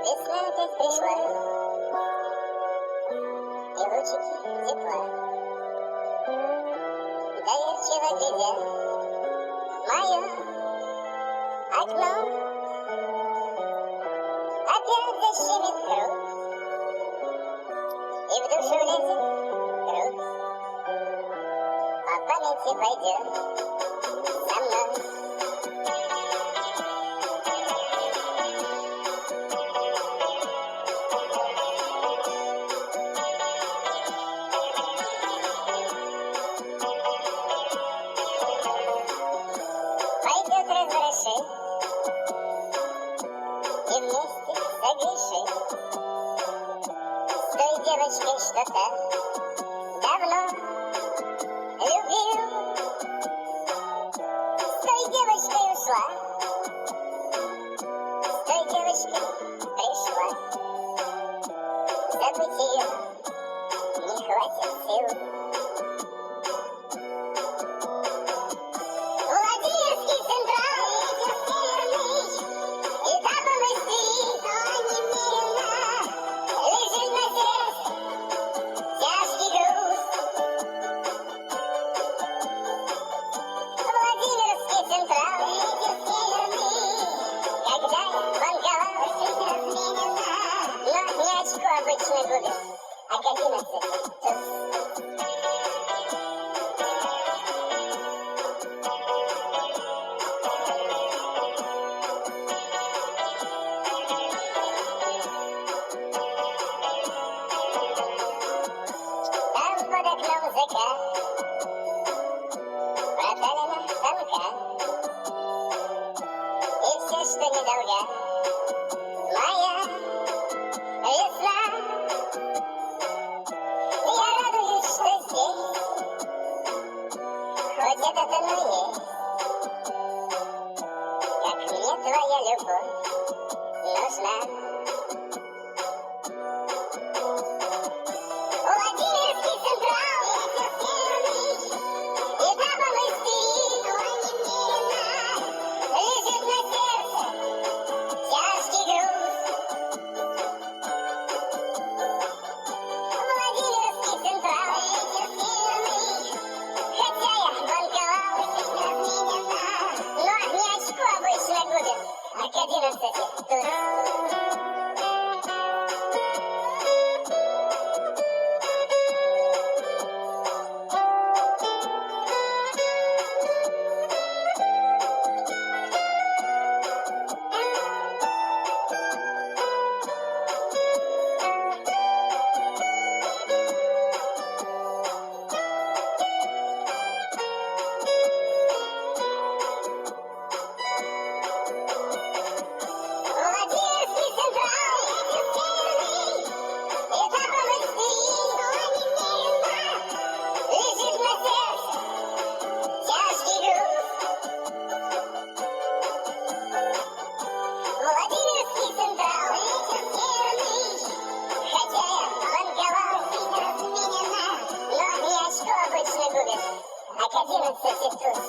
Весна опять пришла, и лучики тепла доверчиво глядят в мое окно. Опять защемит кровь, и в душу лезет грусть. По памяти пойдет со мной. Пойдет разворошить и вместе согрешить с той девочкой, что так давно любил. С той девочкой ушла, с той девочкой пришла. Забыть ее не хватит сил. Владимирский централ, ветер северный, и табом истерит, но немерено лежит на сердце тяжкий груз. Владимирский централ, ветер северный, когда я банковал, жизнь разменена, но не очко обычно губит, а к 11 туз. Под окном закат, проталина тонка, и все, что не долга, моя весна. Я радуюсь, что здесь хоть этот оно есть, как мне твоя любовь нужна. Владимирский централ, ветер северный, и табом истерит, но немерено лежит на сердце тяжкий груз. Владимирский централ, ветер северный, хотя я банковал, жизнь разменена, но не очко обычно губит, а к 11 туз. Владимирский централ, ветер северный, и табом истерит, но немерено лежит на сердце тяжкий груз. Владимирский централ, ветер северный, хотя я банковал, жизнь разменена, но не очко обычно губит, а к 11 туз.